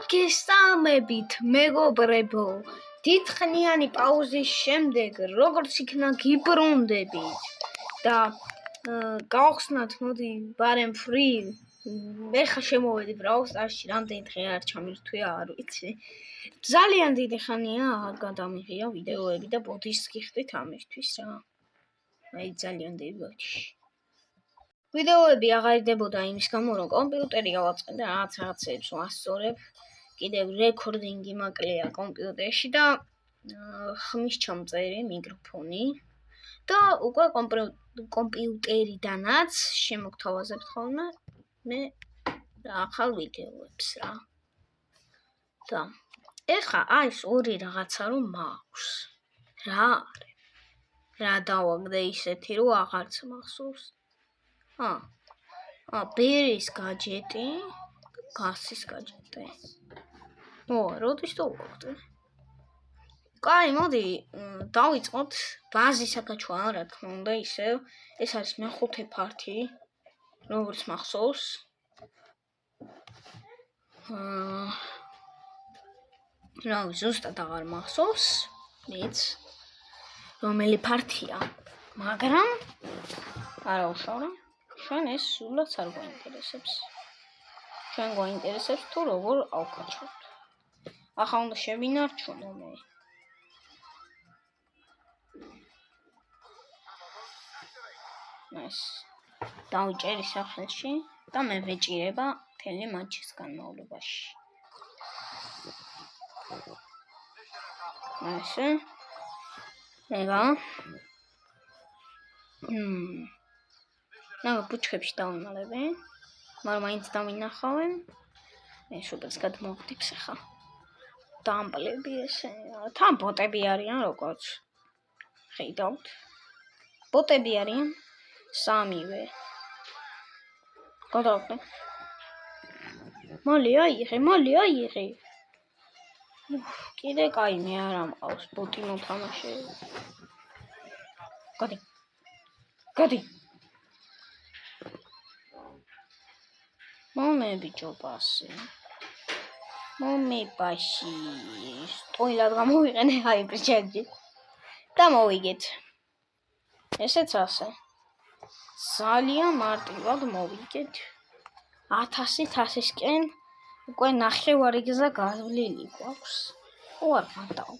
მოგესალმებით მეგობრებო, დიდხნიანი პაუზის შემდეგ როგორც იქნა გიბრუნდებით და გავხსნათ მოდი ბარემ ფრი ეხა შემოვედი ბრაუსტარში რამდენი დღე არ ჩამირთვია არ ვიცი ძალიან დიდი ხანია არ გადამიღია ვიდეოები და ბოდიშს გიხდით ამისთვის რა აი ძალიან დიდი ბოდიში ვიდეოები აღარ იდებოდა იმის გამო რომ კომპიუტერი ავაწყე და რაღაცებს ვასწორებ კიდევ რეკორდინგი მაკლია კომპიუტერში და ხმის ჩამწერი მიკროფონი და უკვე კომპიუტერიდანაც შემოგთავაზებთ ხოლმე მე ახალ ვიდეოებს რა და ეხა ეს ორი რაღაცა რომ მაქვს რა არის რა დავაგდე ისეთი რომ აღარც მახსოვს ბერის გაჯეტი გასის გაჯეტი როდის თუ ვაგდე კაი მოდი დავიწყოთ ბაზისაკაჩვა რა თქმა უნდა ისევ ეს არის მეხუთე ფართი როგორც მახსოვს რა ზუსტად აღარ მახსოვს მეც რომელი ფართია მაგრამ არა უშავრო ჩვენ ეს სულაც არ გვაინტერესებს ჩვენ გვაინტერესებს თუ როგორ ავკაჩვოთ ახლა უნდა შევინარჩუნო მე ეს დავიჭერი სახელში და მე ვეჭირება მთელი მატჩის განმავლობაში ასე ეხლა ბუჩქებში დავიმალები მაგრამ მაინც დავინახავენ ეს უბრალოდ გადმოვხდებს ახლა დამპლები ესე თან ბოტები არიან როგორც ხედავთ ბოტები არიან სამივე გადავყე მალე აიღე კიდე კაი მე არ ამყავს ბოტი მოთამაშე გადი მომებიჭო პასი მომეპაში სტოილად გამოვიყენე ჰაიპერჩატი და მოვიგეთ ესეც ასე ძალიან მარტივად მოვიგეთ 1000-1000-სკენ უკვე ნახევარი გზა გავლილი გვაქვს უარ მანდაო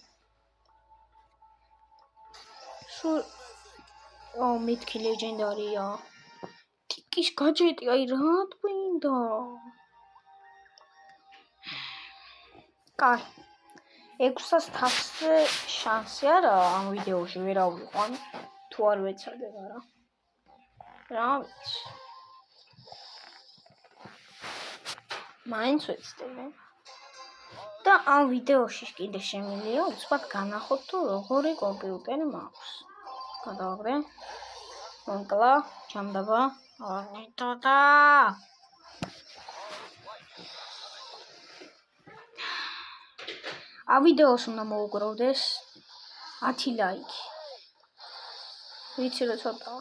მითქი ლეგენდარია ტიკის გაჯეტი აი რა თქვინდა კაი 600-ზე შანსი არა ამ ვიდეოში ვერ ავიყვან თუ არ ვეცადებ არა რა ვიცი მაინც ვეცდები და ამ ვიდეოში კიდე შემიძლია უცბად განახოთ თუ როგორი კომპიუტერი მაქვს გადავაგდე მომკლა ჩამდაბა და ამ ვიდეოს უნდა მოუგროვდეს 10 ლაიქი ვიცი რომ ცოტა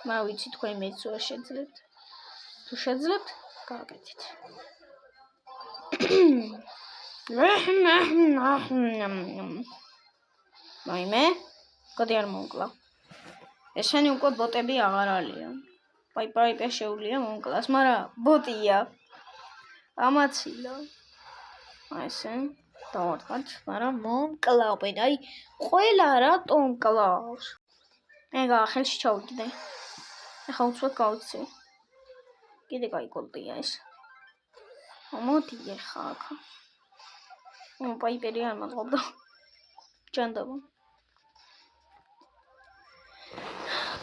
მაგრამ ვიცი თქვენ მეც ვერ შეძლებთ თუ შეძლებთ გააკეთეთ მაიმე კოდი არ მომკლა ესენი უკვე ბოტები აღარ არიან პაიპა შეუძლია მომკლას მაგრამ ბოტია ამაცილა ესე დავარდღათ მაგრამ მომკლავენ აი ყველა რატომ კლავს ეგა ხელში ჩავიდე ეხა უცბად გავიცი კიდე კაი კოლტია ეს მოდი ეხა აქ პაიპერი არ მაწყობდა ჯანდაბა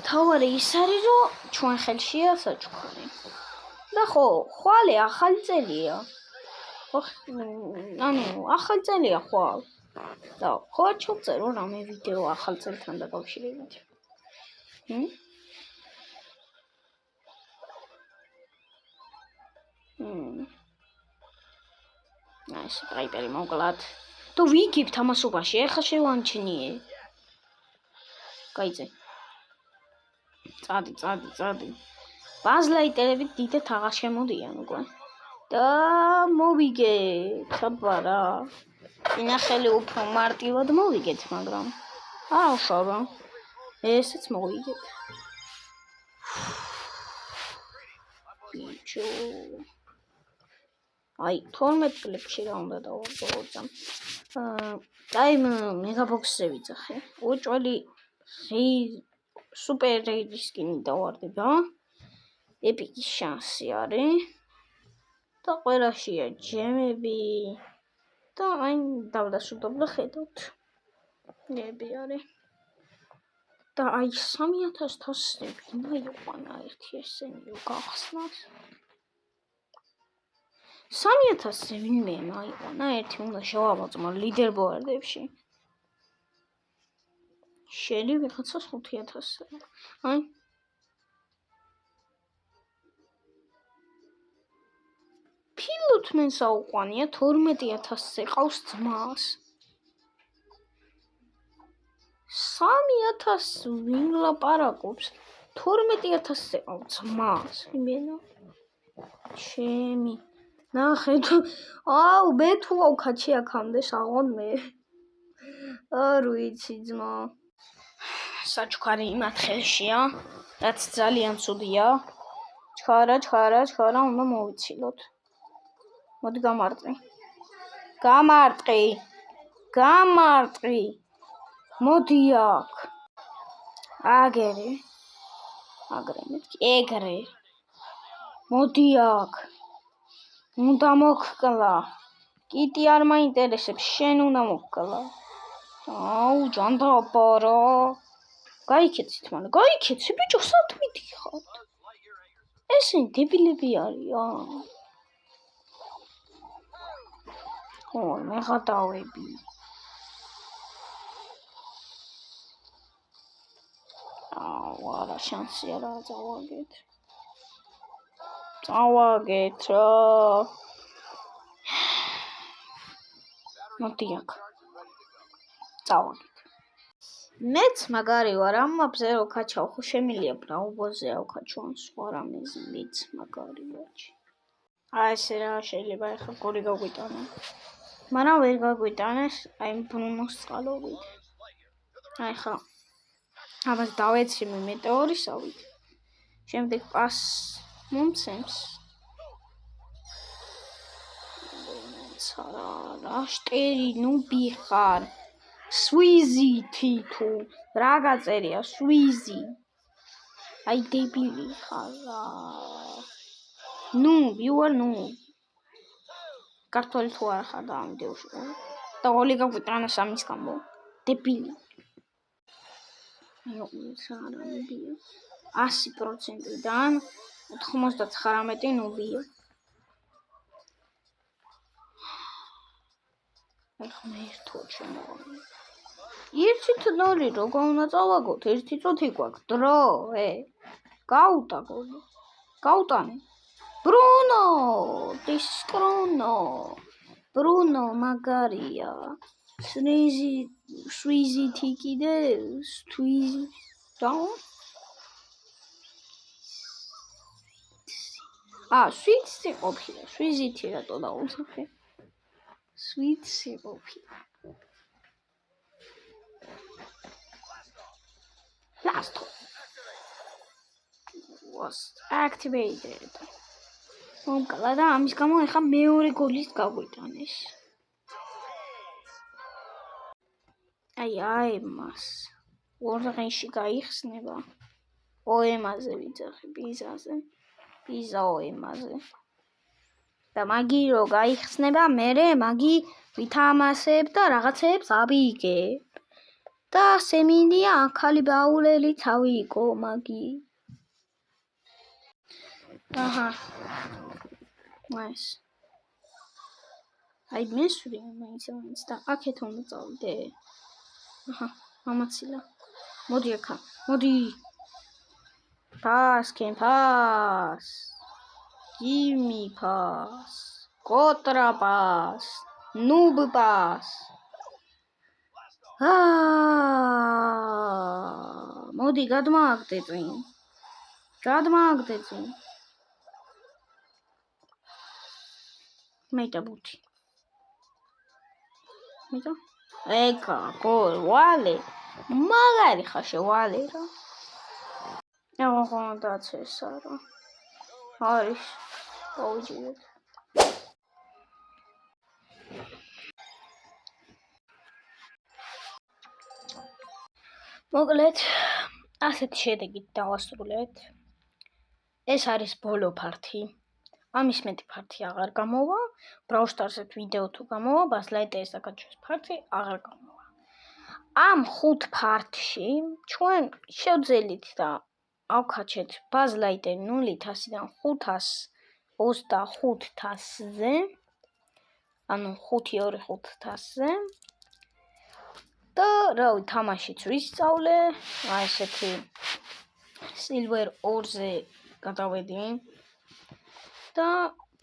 თავარი ის არის რომ ჩვენ ხელშია საჩუქარი და ხო ხვალე ახალი წელია ახალი წელია ხვალ და ხო არ ჩავწერო რამე ვიდეო ახალ წელთან დაკავშირებით ეს პაიპერი მოვკლათ თუ ვიგებთ ამასობაში ეხლა შევანჩნიე კაიძე წადი ბაზლაიტერებით დიდეთ აღარ შემოდიან უკვე და მოვიგეთ, აბა რა. ინახელი უფრო მარტივად მოვიგეთ, მაგრამ არა უშავ რა. ესეც მოვიგეთ. ბიჭო. აი, 12 კლიპში რა უნდა დავაბოლოო. აი, მეგაბოქსზე ვიძახე. უჭველი სუპერ რეიდის სკინი დავარდება. ეპიკის შანსი არის. და ყველაშია ჯემები. და აი, დავდასრულებ და ხედავთ. ნები არის. და აი 3000 თასები მაიყვანა ერთი ესენი გახსნათ. 3000-ზე ვინმე მაიყვანა ერთი უნდა შევავაწმო ლიდერბორდებში. შენი ვიღაცას 5000-ზე. აი ფილუთმენს აუყვანია 12000-ზე ყავს ძმას. 3000 ვინ ლაპარაკობს 12000-ზე ყავს ძმას. იმენა ჩემი ნახე აუ მე თუ ავქაჩი აქამდე საღონ მე არ ვიცი ძმა საჩქარი იმათ ხელშია რაც ძალიან ცუდია ჩქარა უნდა მოვიცილოთ მოდი გამარტყი მოდი აქ ეგრე მოდი აქ უნდა მოკკლა კიტი არ მაინტერესებს შენ უნდა მოკკლა აუ ჯანდაბარა გაიქეცით მალე გაიქეცი ბიჭო სად მიდიხარ ესენი დებილები არიან ო მე გადავები აუ არა შანსი არა წავაგეთ რა მოდი აქ წავაგეთ მეც მაგარი ვარ ამბზე რო ქაჩავ ხო შემილია ბრაუბოზე ავქაჩვან სხვა რამეს მეც მაგარი ვარ აი ესე რა შეიძლება ახლა გორი გაგვიტანა მაგრამ ვერ გაგვიტანეს აი ბრუნოს წყალობით აი ხა ამას დავეცი მე მეტეორისავით შემდეგ პას მომცემს რა შტერი ნუ ბიხარ სვიზი თითო რა გაწერია სვიზი აი დებილი ხარ ნუ ვიوار ნუ კარტოли თუ არ ხარ და ამდევში და გოლი გაგვიტანა სამის გამო დებილი აიო სარამბია 100%-დან 99 ნუბია ახლა მე ერთო შემოვარ ერთით ნოლი როგორ უნდა წავაგოთ ერთი წუთი გვაქვს დრო გაუტანე ბრუნო მაგარია სვიზი თიკიდე სვიზი დაუ სვიცი ყოფილა სვიზითი რატო დაუსახე სვიცი ყოფილა last was activated მომკლა და ამის გამო ახლა მეორე გოლის გაგვიტანეს აი მას ორღენში გაიხსნება ოემაზე ვიძახი პიზა ოემაზე და მაგი რო გაიხსნება მერე მაგი ვითამასებ და რაღაცებს აბიგებ და სემინდია ახალი ბაულელი თავიიკო მაგი აჰა nice აი მესური მაინც და აქეთ უნდა წავიდე აჰა ამაცილა მოდი აქა მოდი pass give me pass contra pass noob pass მოდი გადმააგდე მეტა ბუთი. მეტა. ეკა, ვალე. მაგარი ხაშე ვალე რა. აღონდაც ესა რა. არის. გავიჭირეთ. მოკლედ, ასეთი შედეგით დავასრულეთ. ეს არის ბოლო ფართი. ამის მეტი ფართი აღარ გამოვა. Brawl Stars-ით ვიდეო თუ გამოვა, ბაზლაიტერის აკაჩვენს ფართი აღარ გამოვა. ამ 5 ფართში ჩვენ შევძელით და ავკაჩეთ ბაზლაიტერი 0-100-დან 525,000-ზე. ანუ 5-2-5,000-ზე. და რავი, თამაშიც ვისწავლე. აი ესეთი Silver 2-ზე გადავედი. და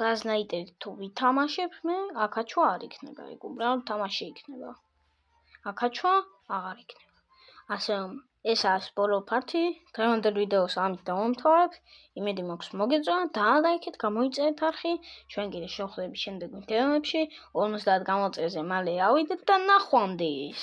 ბაზლაიტერი თუ ვითამაშებ, მე აკაჩვა არ იქნება, ეგ უბრალოდ თამაში იქნება. აკაჩვა აღარ იქნება. ასე რომ ეს არის ბოლო ფართი. დღევანდელ ვიდეოს ამით დავამთავრებ. იმედი მაქვს მოგეწონა, დაალაიქეთ, გამოიწერეთ არხი. ჩვენ კიდე შევხვდებით შემდეგ ვიდეოებში. 50 გამოწვევზე მალე ავიდეთ და ნახვამდის.